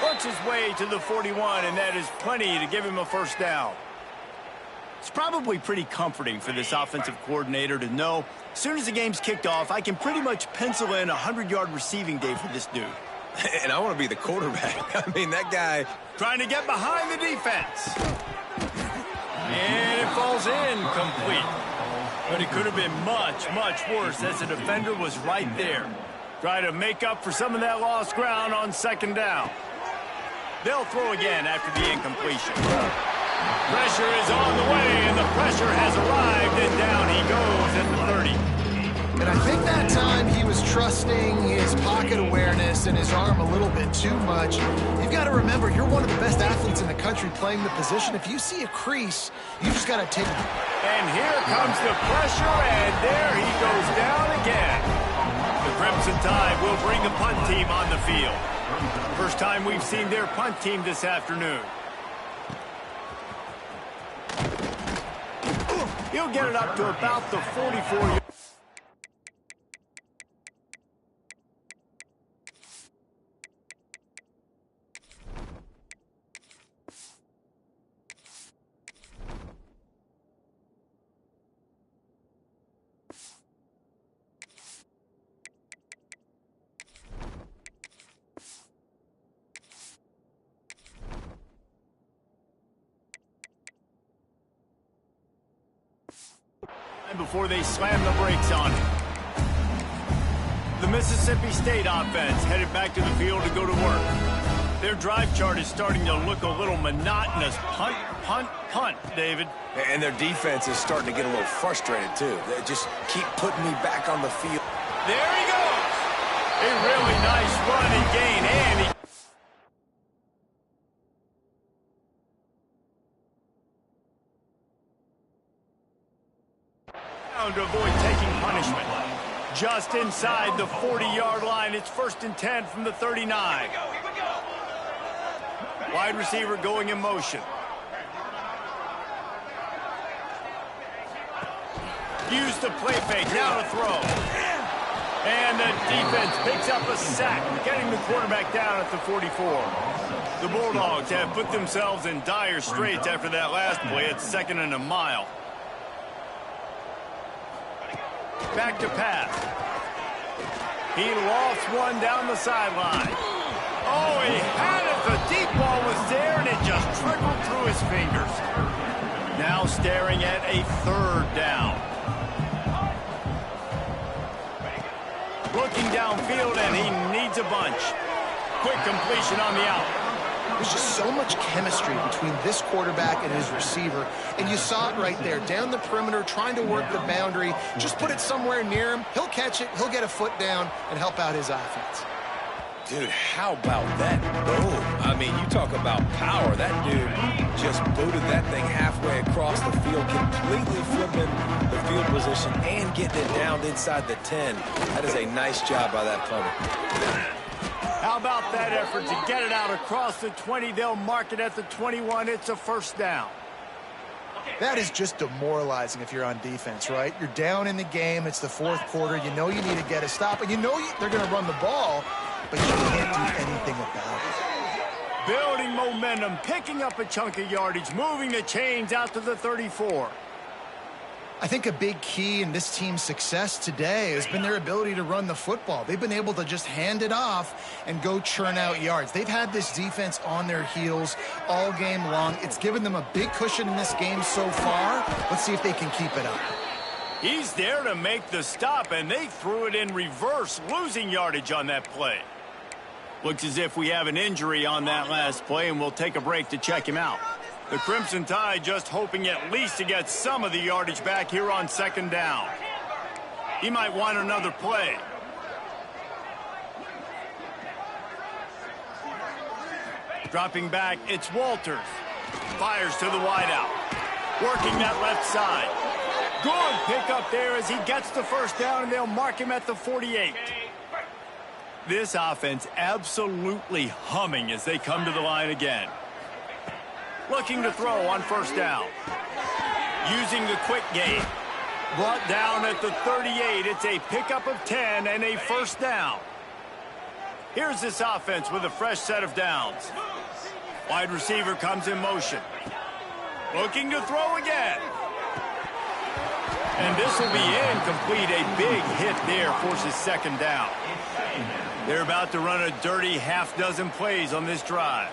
Works his way to the 41, and that is plenty to give him a 1st down. It's probably pretty comforting for this offensive coordinator to know as soon as the game's kicked off, I can pretty much pencil in a 100-yard receiving day for this dude. And I want to be the quarterback. I mean, that guy... Trying to get behind the defense. And it falls incomplete. But it could have been much, much worse as the defender was right there. Try to make up for some of that lost ground on 2nd down. They'll throw again after the incompletion. Pressure is on the way, and the pressure has arrived, and down he goes at the 30. And I think that time he was trusting his pocket awareness and his arm a little bit too much. You've got to remember, you're one of the best athletes in the country playing the position. If you see a crease, you just got to take it. And here comes the pressure, and there he goes down again. The Crimson Tide will bring the punt team on the field. First time we've seen their punt team this afternoon. He'll get it up to about the 44. before they slam the brakes on it. The Mississippi State offense headed back to the field to go to work. Their drive chart is starting to look a little monotonous. Punt, punt, punt, David. And their defense is starting to get a little frustrated, too. They just keep putting me back on the field. There he goes. A really nice run and gain, and he... to avoid taking punishment. Just inside the 40-yard line. It's 1st and 10 from the 39. Wide receiver going in motion. Use the play fake. Now to throw. And the defense picks up a sack, getting the quarterback down at the 44. The Bulldogs have put themselves in dire straits after that last play. It's 2nd and a mile. Back to pass. He lost one down the sideline. Oh, he had it. The deep ball was there, and it just trickled through his fingers. Now staring at a 3rd down. Looking downfield, and he needs a bunch. Quick completion on the out. There's just so much chemistry between this quarterback and his receiver, and you saw it right there, down the perimeter, trying to work the boundary. Just put it somewhere near him. He'll catch it, he'll get a foot down, and help out his offense. Dude, how about that boom? I mean, you talk about power. That dude just booted that thing halfway across the field, completely flipping the field position and getting it down inside the 10. That is a nice job by that punter. How about that effort to get it out across the 20? They'll mark it at the 21. It's a 1st down. That is just demoralizing if you're on defense, right? You're down in the game. It's the 4th quarter. You know you need to get a stop, and you know they're going to run the ball, but you can't do anything about it. Building momentum, picking up a chunk of yardage, moving the chains out to the 34. I think a big key in this team's success today has been their ability to run the football. They've been able to just hand it off and go churn out yards. They've had this defense on their heels all game long. It's given them a big cushion in this game so far. Let's see if they can keep it up. He's there to make the stop, and they threw it in reverse, losing yardage on that play. Looks as if we have an injury on that last play, and we'll take a break to check him out. The Crimson Tide just hoping at least to get some of the yardage back here on 2nd down. He might want another play. Dropping back, it's Walters. Fires to the wideout. Working that left side. Good pickup there as he gets the 1st down, and they'll mark him at the 48. This offense absolutely humming as they come to the line again. Looking to throw on 1st down. Using the quick game. Brought down at the 38. It's a pickup of 10 and a 1st down. Here's this offense with a fresh set of downs. Wide receiver comes in motion. Looking to throw again. And this will be incomplete. A big hit there forces 2nd down. They're about to run a dirty half-dozen plays on this drive.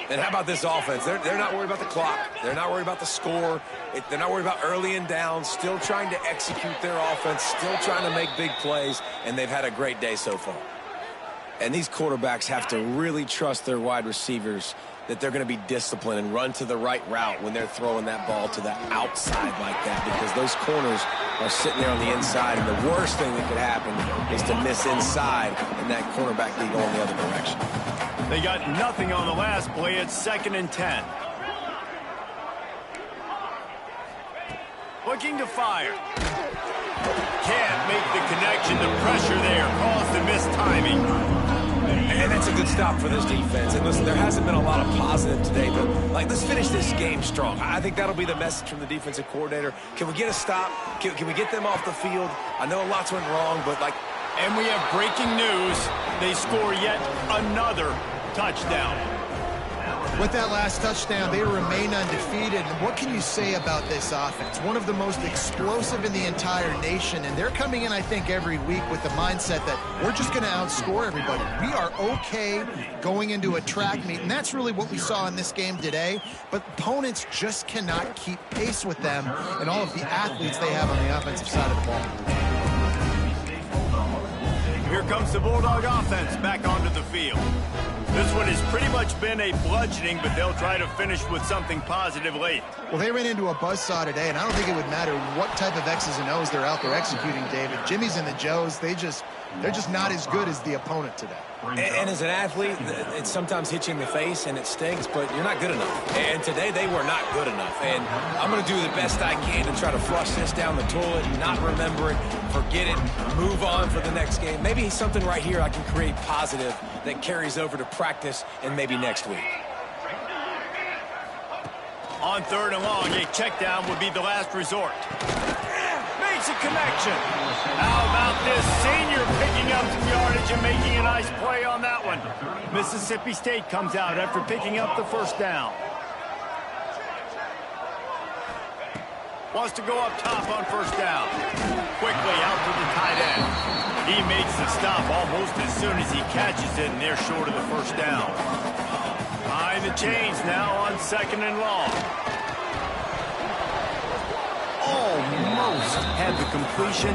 And how about this offense? They're not worried about the clock. They're not worried about the score. They're not worried about early and down. Still trying to execute their offense. Still trying to make big plays. And they've had a great day so far. And these quarterbacks have to really trust their wide receivers that they're going to be disciplined and run to the right route when they're throwing that ball to the outside like that, because those corners are sitting there on the inside, and the worst thing that could happen is to miss inside and that cornerback be going the other direction. They got nothing on the last play. It's 2nd and 10. Looking to fire. Can't make the connection. The pressure there caused the missed timing. And that's a good stop for this defense. And listen, there hasn't been a lot of positive today, but let's finish this game strong. I think that'll be the message from the defensive coordinator. Can we get a stop? Can we get them off the field? I know lots went wrong, but And we have breaking news. They score yet another touchdown. With that last touchdown, they remain undefeated. And what can you say about this offense? One of the most explosive in the entire nation, and they're coming in, I think, every week with the mindset that we're just going to outscore everybody. We are okay going into a track meet, and that's really what we saw in this game today. But opponents just cannot keep pace with them and all of the athletes they have on the offensive side of the ball. Here comes the Bulldog offense back onto the field. This one has pretty much been a bludgeoning, but they'll try to finish with something positive late. Well, they ran into a buzzsaw today, and I don't think it would matter what type of X's and O's they're out there executing, David. Jimmy's and the Joes, they're just not as good as the opponent today. And as an athlete, it sometimes hits you in the face and it stings, but you're not good enough. And today they were not good enough. And I'm going to do the best I can to try to flush this down the toilet, not remember it, forget it, move on for the next game. Maybe something right here I can create positive that carries over to practice and maybe next week. On 3rd and long, a check down would be the last resort. Makes a connection. How about this senior picking up some yardage and making a nice play on that one? Mississippi State comes out after picking up the first down. Wants to go up top on first down. Quickly out to the tight end. He makes the stop almost as soon as he catches it, and they're short of the first down. Behind the chains now on 2nd and long. Almost had the completion,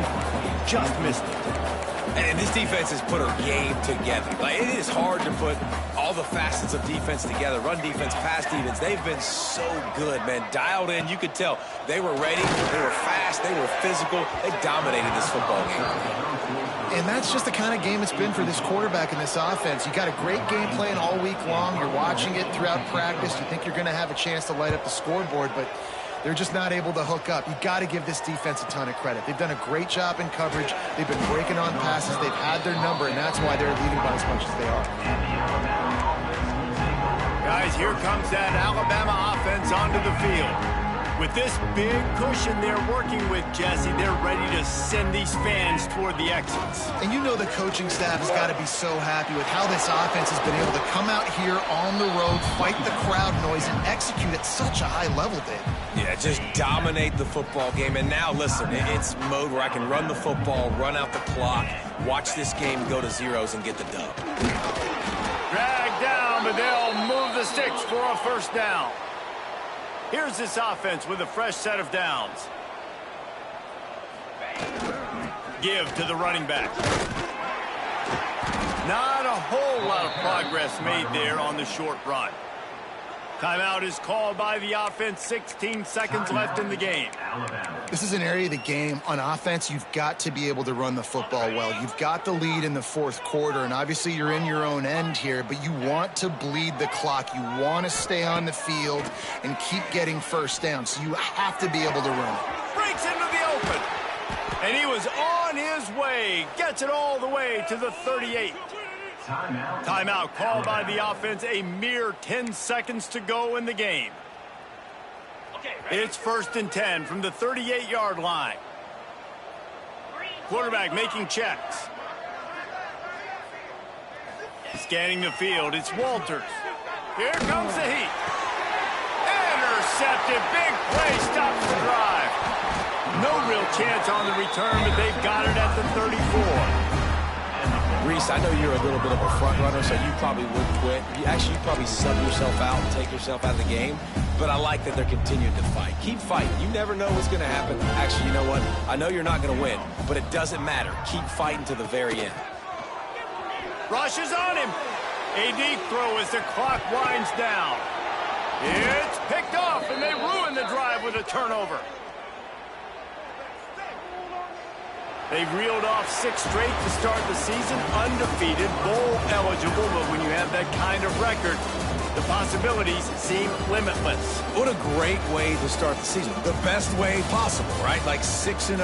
just missed it. And this defense has put a game together. Like, it is hard to put all the facets of defense together. Run defense, pass defense. They've been so good, man. Dialed in. You could tell they were ready. They were fast. They were physical. They dominated this football game. And that's just the kind of game it's been for this quarterback in this offense. You got a great game plan all week long. You're watching it throughout practice. You think you're going to have a chance to light up the scoreboard, but they're just not able to hook up. You got to give this defense a ton of credit. They've done a great job in coverage. They've been breaking on passes. They've had their number, and that's why they're leading by as much as they are. Guys, here comes that Alabama offense onto the field. With this big cushion they're working with, Jesse, they're ready to send these fans toward the exits. And you know the coaching staff has got to be so happy with how this offense has been able to come out here on the road, fight the crowd noise, and execute at such a high level, Dave. Yeah, just dominate the football game. And now, listen, it's mode where I can run the football, run out the clock, watch this game go to zeros and get the dub. Dragged down, but they'll move the sticks for a first down. Here's this offense with a fresh set of downs. Give to the running back. Not a whole lot of progress made there on the short run. Timeout is called by the offense. 16 seconds left in the game. This is an area of the game. On offense, you've got to be able to run the football well. You've got the lead in the 4th quarter, and obviously you're in your own end here, but you want to bleed the clock. You want to stay on the field and keep getting first down, so you have to be able to run it. Breaks into the open. And he was on his way. Gets it all the way to the 38. Timeout called by the offense. A mere 10 seconds to go in the game. It's 1st and 10 from the 38-yard line. Quarterback making checks. Scanning the field. It's Walters. Here comes the heat. Intercepted. Big play. Stops the drive. No real chance on the return, but they've got it at the 34. Reese, I know you're a little bit of a front runner, so you probably would quit. You probably sub yourself out and take yourself out of the game. But I like that they're continuing to fight. Keep fighting. You never know what's going to happen. Actually, you know what? I know you're not going to win, but it doesn't matter. Keep fighting to the very end. Rushes on him. A deep throw as the clock winds down. It's picked off, and they ruin the drive with a turnover. They've reeled off 6 straight to start the season, undefeated, bowl eligible, but when you have that kind of record, the possibilities seem limitless. What a great way to start the season. The best way possible, right? Like 6-0,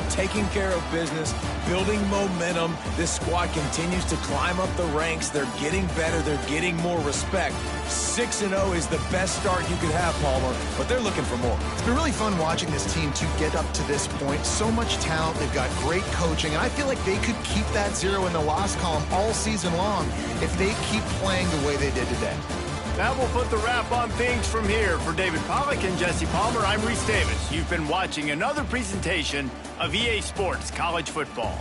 taking care of business, building momentum. This squad continues to climb up the ranks. They're getting better. They're getting more respect. 6-0 is the best start you could have, Palmer, but they're looking for more. It's been really fun watching this team to get up to this point. So much talent. They've got great coaching, and I feel like they could keep that 0 in the loss column all season long if they keep playing the way they did today. That will put the wrap on things from here. For David Pollack and Jesse Palmer, I'm Reese Davis. You've been watching another presentation of EA Sports College Football.